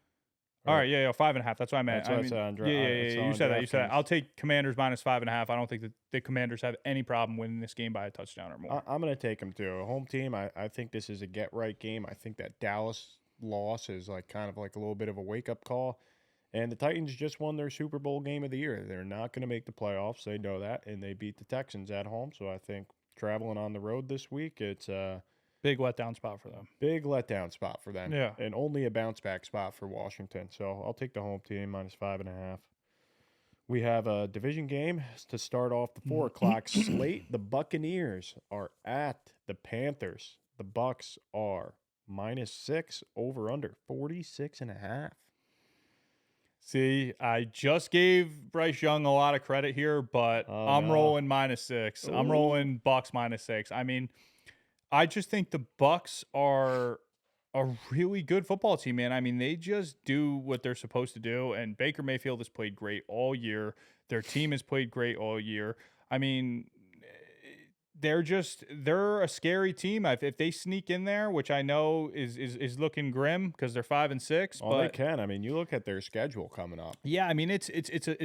All right, yeah, 5.5. That's what I meant. That's what I mean, said on yeah, it's You on said that. You said that. DraftKings. I'll take Commanders minus 5.5. I don't think that the Commanders have any problem winning this game by a touchdown or more. I'm going to take them too. A home team, I think this is a get-right game. I think that Dallas loss is like kind of like a little bit of a wake-up call. And the Titans just won their Super Bowl game of the year. They're not going to make the playoffs. They know that. And they beat the Texans at home. So I think traveling on the road this week, it's a Big letdown spot for them. big letdown spot for them. Yeah. And only a bounce-back spot for Washington. So I'll take the home team minus 5.5. We have a division game to start off the 4 o'clock slate. The Buccaneers are at the Panthers. The Bucks are -6, over under 46.5. See, I just gave Bryce Young a lot of credit here, but Oh, I'm no. rolling -6. I'm Ooh. rolling Bucks -6. I mean, I just think the Bucks are a really good football team, man. I mean, they just do what they're supposed to do, and Baker Mayfield has played great all year. Their team has played great all year. I mean, they're a scary team. If they sneak in there, which I know is looking grim because they're 5-6, Well, they but can. I mean, you look at their schedule coming up. yeah, I mean it's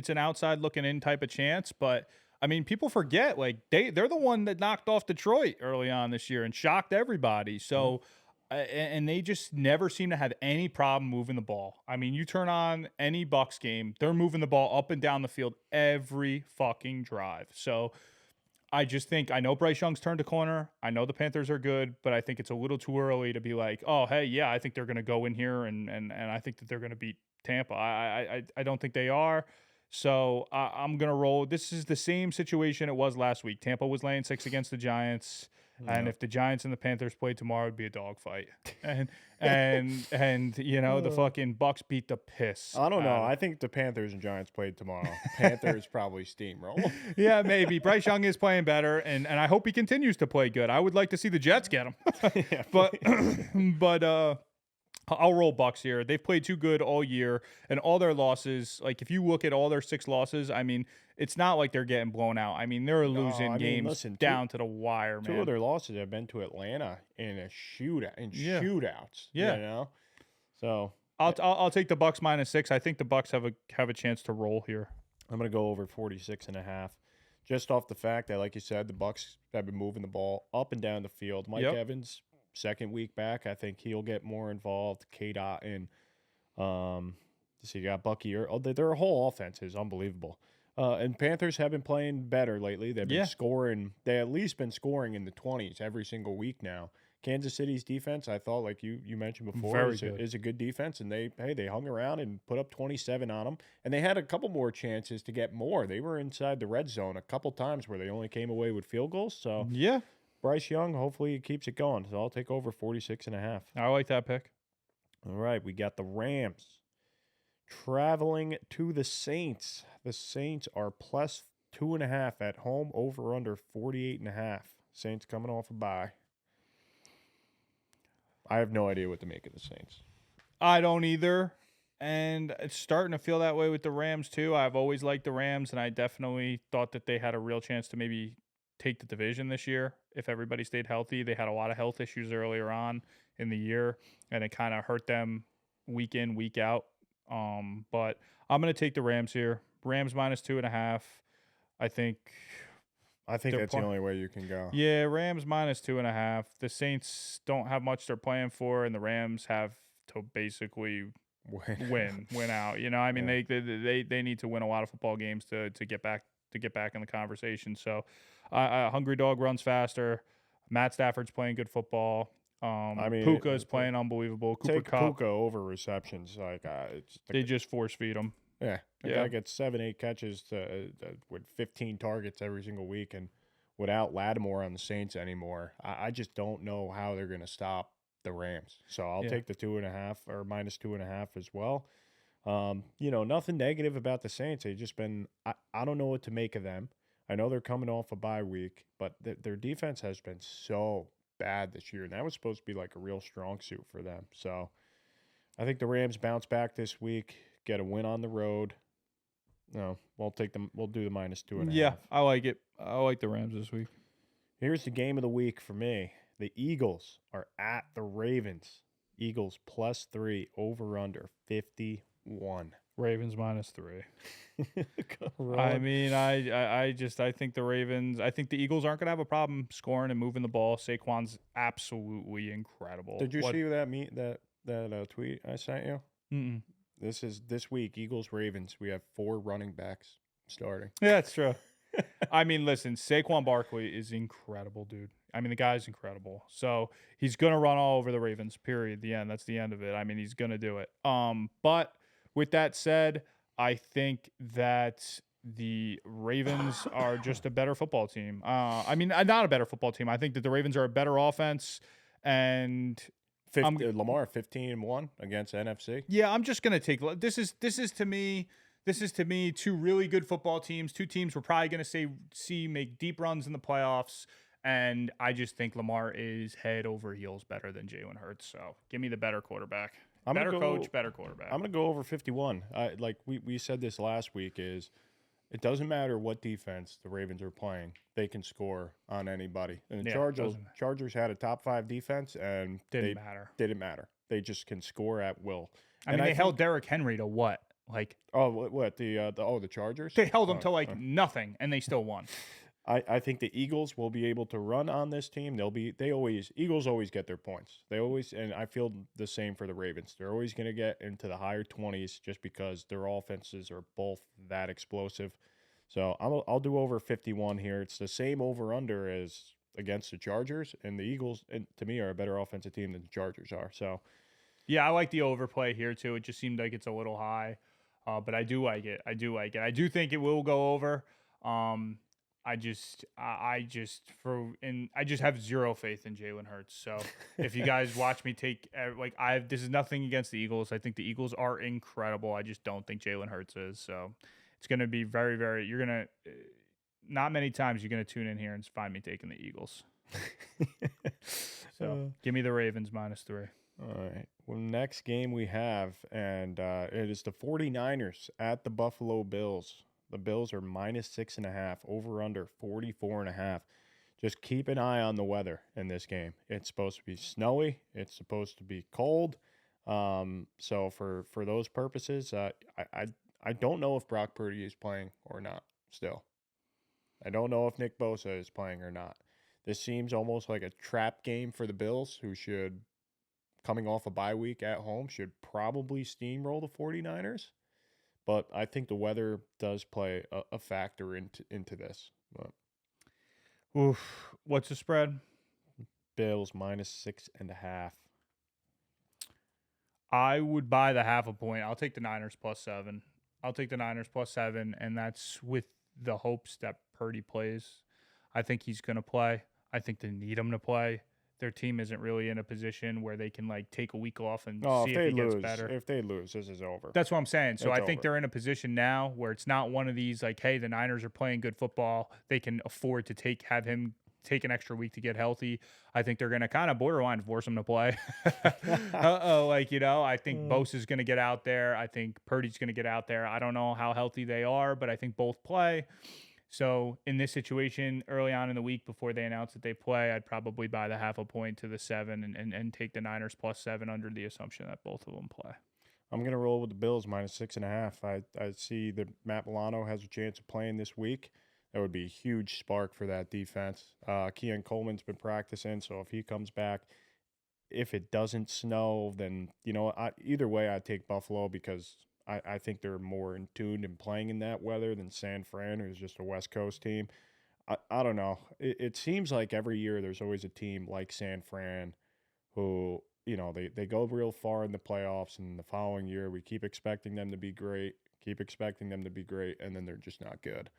an outside looking in type of chance, but I mean people forget like they're the one that knocked off Detroit early on this year and shocked everybody. So and they just never seem to have any problem moving the ball. I mean, you turn on any Bucks game, they're moving the ball up and down the field every fucking drive. So I just think I know Bryce Young's turned a corner. I know the Panthers are good, but I think it's a little too early to be like, oh, hey, yeah, I think they're going to go in here and I think that they're going to beat Tampa. I don't think they are. So I'm going to roll. This is the same situation it was last week. Tampa was laying 6 against the Giants. And Yeah. if the Giants and the Panthers played tomorrow, it'd be a dogfight. And the fucking Bucks beat the piss. I don't know. out of- I think the Panthers and Giants played tomorrow. Panthers probably steamroll. Yeah, maybe. Bryce Young is playing better, and I hope he continues to play good. I would like to see the Jets get him. Yeah, but I'll roll Bucks here. They've played too good all year, and all their losses, like if you look at all their 6 losses, I mean, it's not like they're getting blown out. I mean, they're losing games listen, down to the wire, two man. of their losses have been to Atlanta in a Yeah. shootouts. Yeah. You know? So I'll take the Bucks -6. I think the Bucks have a chance to roll here. I'm gonna go over 46.5. Just off the fact that, like you said, the Bucks have been moving the ball up and down the field. Mike Yep. Evans, second week back, I think he'll get more involved. K-Dot and so you got Bucky. Their whole offense is unbelievable. And Panthers have been playing better lately. They've been scoring. They at least been scoring in the 20s every single week now. Kansas City's defense, I thought, like you mentioned before, Very is a good defense, and they hung around and put up 27 on them, and they had a couple more chances to get more. They were inside the red zone a couple times where they only came away with field goals. So Yeah, Bryce Young, hopefully he keeps it going. So I'll take over 46.5. I like that pick. All right, we got the Rams traveling to the Saints. The Saints are +2.5 at home, over under 48.5. Saints coming off a bye. I have no idea what to make of the Saints. I don't either. And it's starting to feel that way with the Rams, too. I've always liked the Rams, and I definitely thought that they had a real chance to maybe take the division this year if everybody stayed healthy. They had a lot of health issues earlier on in the year, and it kind of hurt them week in, week out. But I'm going to take the Rams here. Rams -2.5. I think They're that's the only way you can go. Yeah, Rams -2.5. The Saints don't have much they're playing for, and the Rams have to basically win out. You know, I mean, Yeah. they need to win a lot of football games to get back in the conversation. So, Hungry Dog runs faster. Matt Stafford's playing good football. I mean, Puka is playing unbelievable. Cooper Take Kupp, Puka over receptions. Like they just force feed him. the Yeah. guy gets 7-8 catches with 15 targets every single week, and without Lattimore on the Saints anymore, I just don't know how they're going to stop the Rams. So I'll Yeah. take the 2.5 or -2.5 as well. Nothing negative about the Saints. They've just been. I don't know what to make of them. I know they're coming off a bye week, but their defense has been so bad this year, and that was supposed to be like a real strong suit for them. So I think the Rams bounce back this week, get a win on the road. No, we'll take them. We'll do the -2.5. Yeah, I like it. I like the Rams this week. Here's the game of the week for me. The Eagles are at the Ravens. Eagles +3, over under 51. Ravens -3. Roll I it. mean, I think the Ravens. I think the Eagles aren't gonna have a problem scoring and moving the ball. Saquon's absolutely incredible. Did you see that tweet I sent you? Mm-mm. This week, Eagles Ravens. We have 4 running backs starting. Yeah, that's true. I mean, listen, Saquon Barkley is incredible, dude. I mean, the guy's incredible. So he's gonna run all over the Ravens. Period. The end. That's the end of it. I mean, he's gonna do it. But with that said, I think that the Ravens are just a better football team. I mean, not a better football team. I think that the Ravens are a better offense, and Lamar 15-1 against NFC. yeah, I'm just gonna take this is to me. This is to me 2 really good football teams. 2 teams we're probably gonna see make deep runs in the playoffs, and I just think Lamar is head over heels better than Jalen Hurts. So give me the better quarterback, better coach, better quarterback. I'm gonna go over 51. Like we said this last week, is it doesn't matter what defense the Ravens are playing, they can score on anybody. And the Yeah, doesn't matter. Chargers had a top 5 defense, and Didn't matter. Didn't matter. They just can score at will. I mean, they held Derrick Henry to what? Like The Chargers? they held him Oh, to like oh. nothing, and they still won. I think the Eagles will be able to run on this team. Eagles always get their points. And I feel the same for the Ravens. They're always going to get into the higher 20s just because their offenses are both that explosive. So I'll do over 51 here. It's the same over under as against the Chargers, and the Eagles, and to me, are a better offensive team than the Chargers are. So Yeah, I like the overplay here too. It just seemed like it's a little high. But I do like it. I do like it. I do think it will go over. I just have zero faith in Jalen Hurts. So if you guys watch me take this is nothing against the Eagles. I think the Eagles are incredible. I just don't think Jalen Hurts is. So it's going to be very, very. You're gonna not many times you're gonna tune in here and find me taking the Eagles. So give me the Ravens -3. All right. Well, next game we have, and it is the 49ers at the Buffalo Bills. The Bills are -6.5, over under 44.5. Just keep an eye on the weather in this game. It's supposed to be snowy. It's supposed to be cold. So for those purposes, I don't know if Brock Purdy is playing or not still. I don't know if Nick Bosa is playing or not. This seems almost like a trap game for the Bills, who should, coming off a bye week at home, should probably steamroll the 49ers. But I think the weather does play a factor into this. But oof. What's the spread? Bills -6.5. I would buy the half a point. I'll take the Niners +7. I'll take the Niners +7, and that's with the hopes that Purdy plays. I think he's going to play. I think they need him to play. Their team isn't really in a position where they can take a week off and see if he gets better. If they lose, this is over. That's what I'm saying. So I think over. they're in a position now where it's not one of these hey, the Niners are playing good football. They can afford to have him take an extra week to get healthy. I think they're going to kind of borderline force him to play. I think Bosa's going to get out there. I think Purdy's going to get out there. I don't know how healthy they are, but I think both play. So in this situation, early on in the week before they announce that they play, I'd probably buy the half a point to the 7 and take the Niners +7 under the assumption that both of them play. I'm going to roll with the Bills -6.5. I see that Matt Milano has a chance of playing this week. That would be a huge spark for that defense. Keon Coleman's been practicing, so if he comes back, if it doesn't snow, then, either way, I'd take Buffalo because I think they're more in tune in playing in that weather than San Fran, who's just a West Coast team. I don't know. It seems like every year there's always a team like San Fran who, they go real far in the playoffs, and the following year we keep expecting them to be great, and then they're just not good.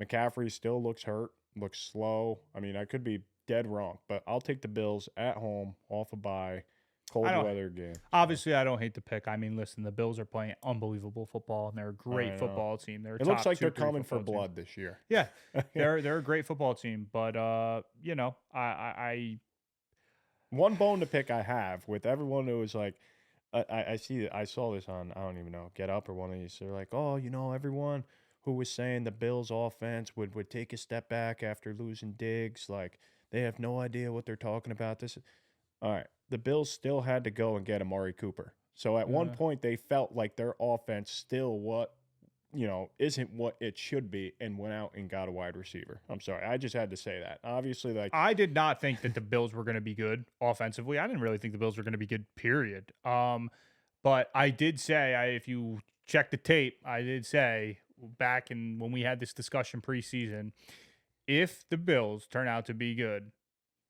McCaffrey still looks hurt, looks slow. I mean, I could be dead wrong, but I'll take the Bills at home off a bye. Cold weather game. Obviously, I don't hate the pick. I mean, listen, the Bills are playing unbelievable football, and they're a great football team. They're it looks like they're coming for blood this year. Yeah, they're a great football team. But one bone to pick I have with everyone who is like, I saw this on, I don't even know, Get Up or one of these. They're like, oh, everyone who was saying the Bills offense would take a step back after losing Diggs, like they have no idea what they're talking about. All right. The Bills still had to go and get Amari Cooper. So at one point they felt like their offense still isn't what it should be, and went out and got a wide receiver. I'm sorry. I just had to say that. Obviously, I did not think that the Bills were going to be good offensively. I didn't really think the Bills were going to be good, period. But I did say, if you check the tape, I did say back when we had this discussion preseason, if the Bills turn out to be good,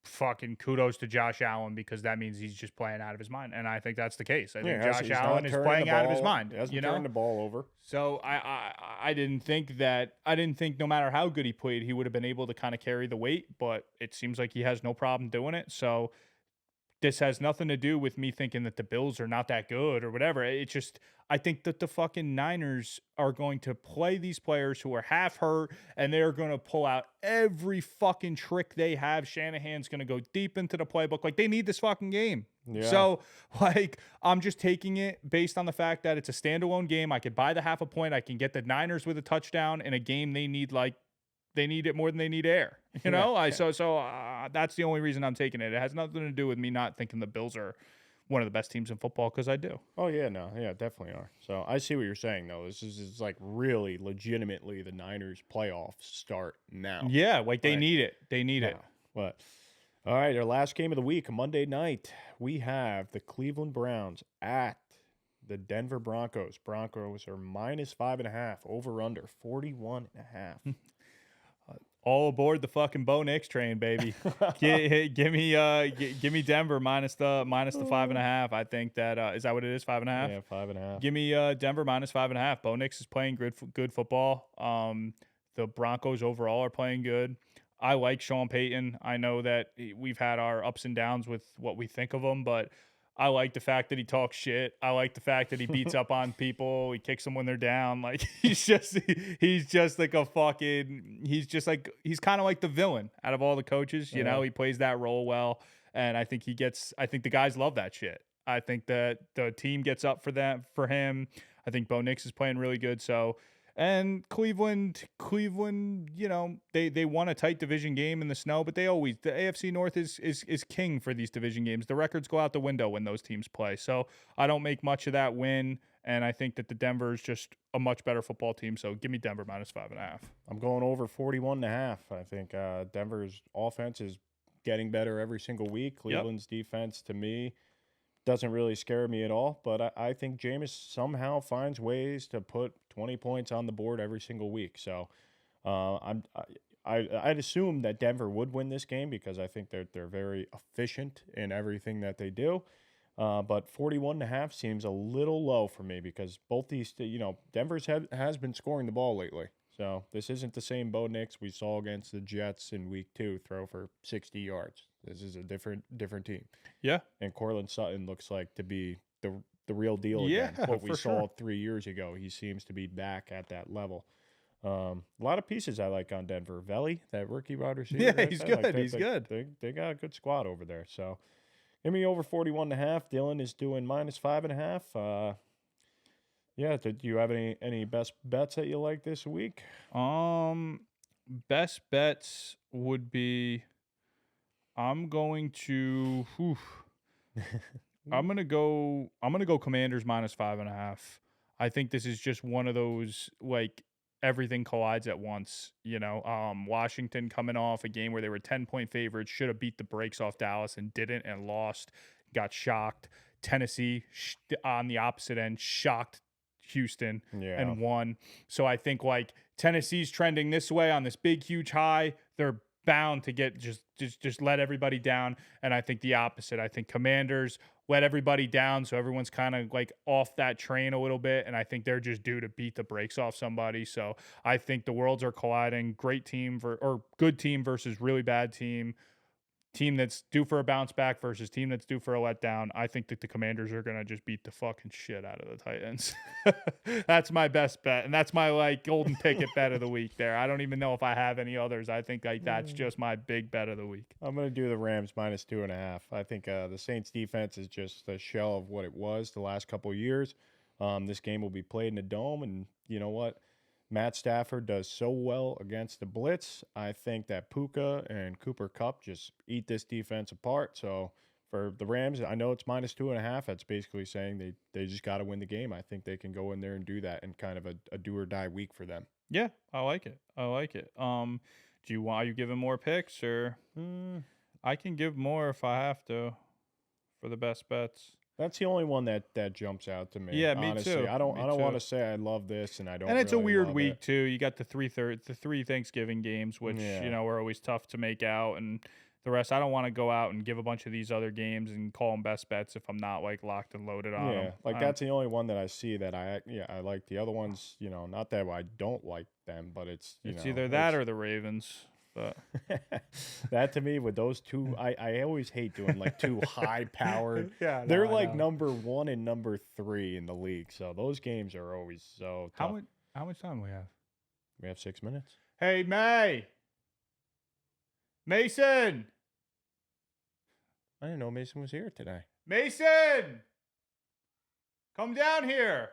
fucking kudos to Josh Allen, because that means he's just playing out of his mind, and I think that's the case. I think Josh Allen is playing out of his mind. He hasn't turned the ball over. So I didn't think no matter how good he played, he would have been able to kind of carry the weight, but it seems like he has no problem doing it. So this has nothing to do with me thinking that the Bills are not that good or whatever. It's just, I think that the fucking Niners are going to play these players who are half hurt, and they're going to pull out every fucking trick they have. Shanahan's going to go deep into the playbook. They need this fucking game. Yeah. So, I'm just taking it based on the fact that it's a standalone game. I could buy the half a point. I can get the Niners with a touchdown in a game they need they need it more than they need air, So that's the only reason I'm taking it. It has nothing to do with me not thinking the Bills are one of the best teams in football, because I do. Oh yeah, no, yeah, definitely are. So I see what you're saying though. This is really legitimately the Niners playoffs start now. Yeah, they need it. They need it. What? All right, our last game of the week, Monday night, we have the Cleveland Browns at the Denver Broncos. Broncos are -5.5, over under 41.5. All aboard the fucking Bo Nix train, baby. Give me Denver minus the 5.5. I think that is that what it is, 5.5. Yeah, 5.5. Give me Denver minus 5.5. Bo Nix is playing good football. The Broncos overall are playing good. I like Sean Payton. I know that we've had our ups and downs with what we think of him, but I like the fact that he talks shit. I like the fact that he beats up on people. He kicks them when they're down. Like he's just like a fucking. He's kind of like the villain out of all the coaches. You know, he plays that role well, and I think the guys love that shit. I think that the team gets up for him. I think Bo Nix is playing really good. So. And Cleveland, you know, they won a tight division game in the snow, but the AFC North is king for these division games. The records go out the window when those teams play. So I don't make much of that win, and I think that the Denver is just a much better football team. So give me Denver minus 5.5. I'm going over 41.5. I think Denver's offense is getting better every single week. Cleveland's defense, to me, doesn't really scare me at all, but I think Jameis somehow finds ways to put 20 points on the board every single week. So I'd assume that Denver would win this game because I think they're very efficient in everything that they do. But 41.5 seems a little low for me because both these, you know, Denver's has been scoring the ball lately. So this isn't the same Bo Nix we saw against the Jets in week 2 throw for 60 yards. This is a different team. Yeah. And Cortland Sutton looks like to be the real deal again. Yeah, what we saw 3 years ago. He seems to be back at that level. A lot of pieces I like on Denver. Veli, that rookie wide receiver. Yeah, he's good. He's good. They got a good squad over there. So give me over 41.5. Dylan is doing minus 5.5. Yeah, do you have any best bets that you like this week? Best bets would be I'm going to Commanders minus 5.5. I think this is just one of those like everything collides at once. You know, Washington coming off a game where they were 10-point favorites, should have beat the brakes off Dallas and didn't and lost, got shocked. Tennessee on the opposite end shocked Houston and won. So I think like Tennessee's trending this way on this big huge high. They're bound to get just let everybody down, and I think the opposite. I think Commanders let everybody down, so everyone's kind of like off that train a little bit, and I think they're just due to beat the brakes off somebody. So I think the worlds are colliding. Great team or good team versus really bad team that's due for a bounce back versus team that's due for a letdown. I think that the Commanders are going to just beat the fucking shit out of the Titans. That's my best bet. And that's my like golden ticket bet of the week there. I don't even know if I have any others. I think like that's just my big bet of the week. I'm going to do the Rams minus 2.5. I think the Saints defense is just a shell of what it was the last couple of years. This game will be played in a dome, and you know what? Matt Stafford does so well against the blitz. I think that Puka and Cooper Kupp just eat this defense apart. So for the Rams, I know it's minus 2.5. That's basically saying they just got to win the game. I think they can go in there and do that in kind of a do or die week for them. Yeah, I like it. Are you giving more picks or? I can give more if I have to for the best bets. That's the only one that jumps out to me. Yeah, me honestly. too. I don't want to say I love this and I don't. And it's really a weird love week it. too. You got the three Thanksgiving games, which you know are always tough to make out, and the rest. I don't want to go out and give a bunch of these other games and call them best bets if I'm not like locked and loaded on them. Like that's the only one that I see that I like. The other ones, you know, not that I don't like them, but it's either that or the Ravens. But that to me with those two, I always hate doing like two high powered. Yeah, no, they're like number 1 and number 3 in the league, so those games are always so tough. How much time we have? We have 6 minutes. Hey, Mason. I didn't know Mason was here today. Mason, come down here.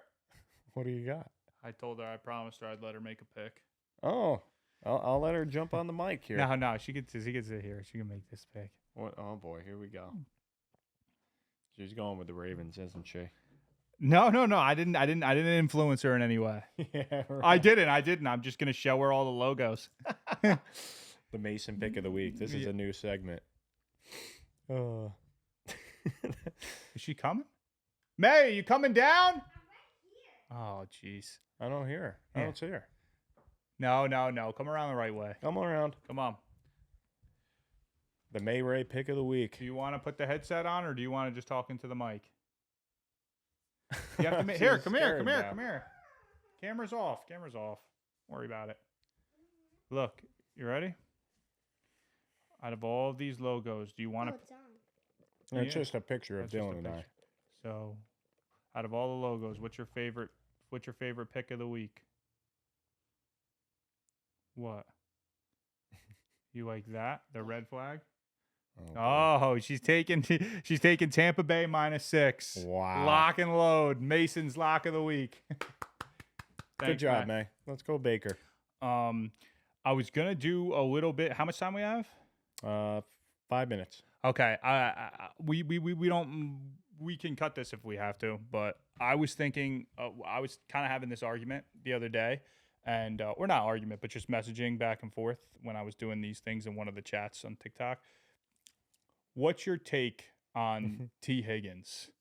What do you got? I told her I promised her I'd let her make a pick. Oh. I'll let her jump on the mic here. No, she gets to sit here. She can make this pick. What? Oh boy, here we go. She's going with the Ravens, isn't she? No. I didn't influence her in any way. Yeah, right. I didn't. I'm just gonna show her all the logos. The Mason pick of the week. This is a new segment. Is she coming? May, you coming down? I'm right here. Oh, jeez. I don't hear her. I don't see her. No. Come around the right way. Come around. Come on. The May Ray pick of the week. Do you want to put the headset on, or do you want to just talk into the mic? You have to here. Come here. Camera's off. Don't worry about it. Look, you ready? Out of all these logos, do you want to? Oh, it's on. It's just a picture of That's just a Dylan and I. picture. So, out of all the logos, what's your favorite? What's your favorite pick of the week? What? You like that? The red flag? boy. Oh, she's taking Tampa Bay -6. Wow. Lock and load. Mason's lock of the week. Good Thanks, job, Matt. May. Let's go, Baker. I was gonna do a little bit. How much time we have? 5 minutes. Okay. We don't. We can cut this if we have to. But I was thinking. I was kind of having this argument the other day, and or not argument, but just messaging back and forth when I was doing these things in one of the chats on TikTok. What's your take on T. Higgins?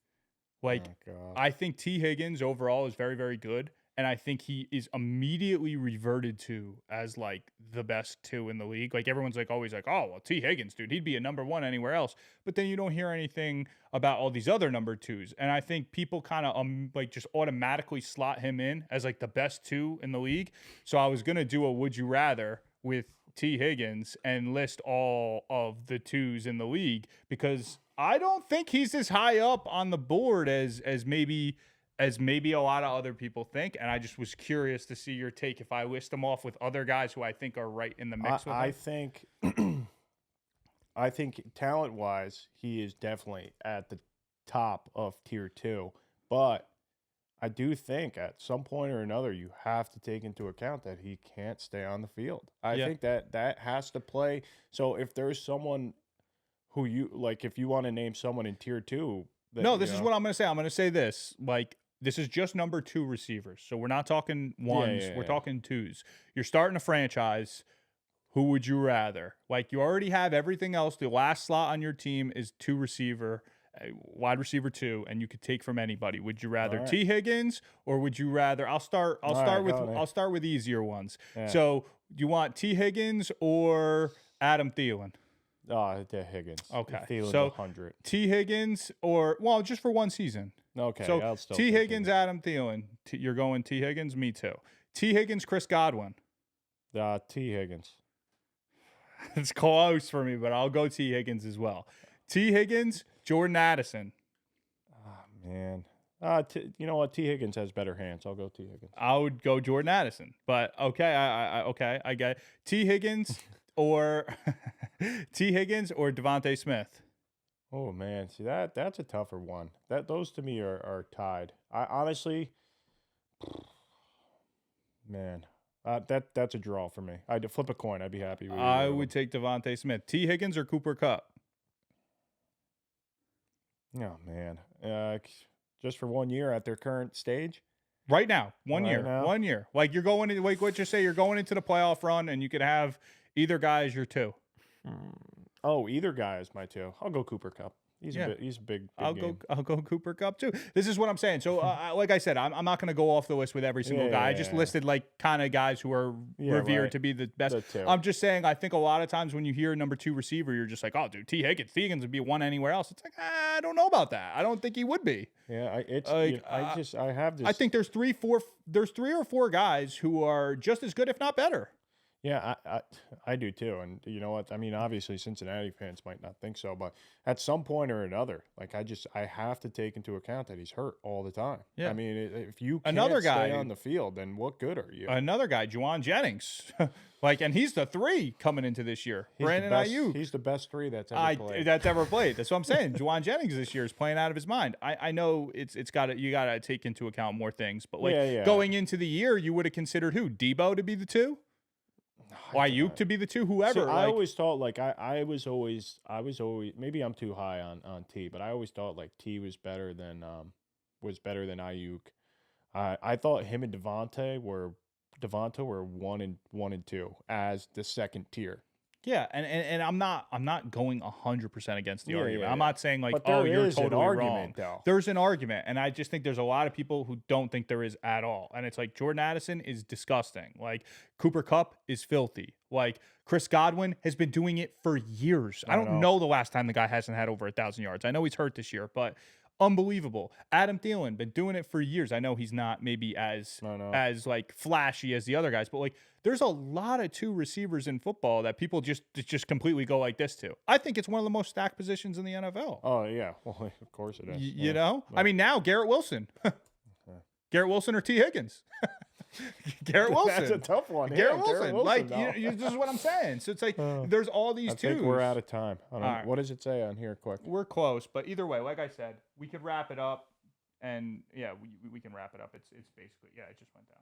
Like, Oh, God. I think T. Higgins overall is very, very good. And I think he is immediately reverted to as like the best two in the league. Like everyone's like always like, oh, well, T. Higgins, dude, he'd be a number one anywhere else. But then you don't hear anything about all these other number twos. And I think people kind of like just automatically slot him in as like the best two in the league. So I was going to do a would you rather with T. Higgins and list all of the twos in the league because I don't think he's as high up on the board as maybe a lot of other people think. And I just was curious to see your take if I list them off with other guys who I think are right in the mix with I him. think I think talent-wise, he is definitely at the top of tier 2. But I do think at some point or another, you have to take into account that he can't stay on the field. I Yeah. think that has to play. So if there's someone who you like, if you want to name someone in tier 2, that, No, this is what I'm going to say. I'm going to say this. Like, this is just number 2 receivers. So we're not talking ones. We're talking twos. You're starting a franchise. Who would you rather? Like, you already have everything else. The last slot on your team is 2 receiver. Wide receiver 2, and you could take from anybody. Would you rather All right. T. Higgins or would you rather? I'll start with easier ones. Yeah. So, do you want T. Higgins or Adam Thielen? The Higgins. Okay. Thielen's So, 100. T. Higgins or just for one season. Okay. So I'll still T. take Higgins, Adam Thielen. You're going T. Higgins. Me too. T. Higgins, Chris Godwin. T. Higgins. It's close for me, but I'll go T. Higgins as well. T. Higgins, Jordan Addison. Oh, man. You know what? T. Higgins has better hands. I'll go T. Higgins. I would go Jordan Addison, but okay, I get it. T. Higgins or T. Higgins or Devontae Smith. Oh man, see that's a tougher one. Those to me are tied. I honestly, man, that's a draw for me. I'd flip a coin. I'd be happy with. I either of would take Devontae Smith. T. Higgins or Cooper Kupp. them. Oh man, just for 1 year at their current stage. Right now, 1 Right year, now? 1 year. Like you're going into, like what you say, you're going into the playoff run, and you could have either guy as your 2. Oh, either guy is my 2. I'll go Cooper Kupp. He's Yeah. he's a big. I'll game. go Cooper Kupp too. This is what I'm saying. So, like I said, I'm not going to go off the list with every single guy. I just Yeah. listed like kind of guys who are revered right. to be the best. The 2. I'm just saying. I think a lot of times when you hear number 2 receiver, you're just like, oh, dude, T. Higgins would be 1 anywhere else. It's like I don't know about that. I don't think he would be. Yeah, Like, I have this. I think there's 3 or 4 guys who are just as good, if not better. Yeah, I do too. And you know what? I mean, obviously Cincinnati fans might not think so, but at some point or another, like I have to take into account that he's hurt all the time. Yeah. I mean, if you can't Another guy- stay on the field, then what good are you? Another guy, Juwan Jennings, and he's the 3 coming into this year. He's the Brandon best- Ayuk. He's the best 3 that's ever played. That's ever played. That's what I'm saying. Juwan Jennings this year is playing out of his mind. I know you got to take into account more things, but Yeah. going into the year, you would have considered who? Debo to be the 2, Ayuk to be the 2, whoever. See, I always thought like I was always maybe I'm too high on T, but I always thought like T was better than Ayuk. I thought him and Devonta were 1 and 2 as the second tier. Yeah, and I'm not going 100% against the Yeah, argument. yeah, I'm yeah. not saying like, But oh, there you're is an totally wrong. argument, though. There's an argument, and I just think there's a lot of people who don't think there is at all. And it's like Jordan Addison is disgusting. Like Cooper Kupp is filthy. Like Chris Godwin has been doing it for years. I don't know the last time the guy hasn't had over 1,000 yards. I know he's hurt this year, but unbelievable. Adam Thielen been doing it for years. I know he's not maybe as like flashy as the other guys, but like there's a lot of two receivers in football that people just completely go like this to. I think it's one of the most stacked positions in the NFL. Oh yeah, well of course it is. You know, I mean now Garrett Wilson, Garrett Wilson or T Higgins. Garrett Wilson. That's a tough one. Garrett Wilson. Like, this is what I'm saying. So it's like there's all these twos. I think we're out of time. What does it say on here quick? We're close, but either way, like I said, we could wrap it up. And yeah, we can wrap it up. It's basically, yeah, it just went down.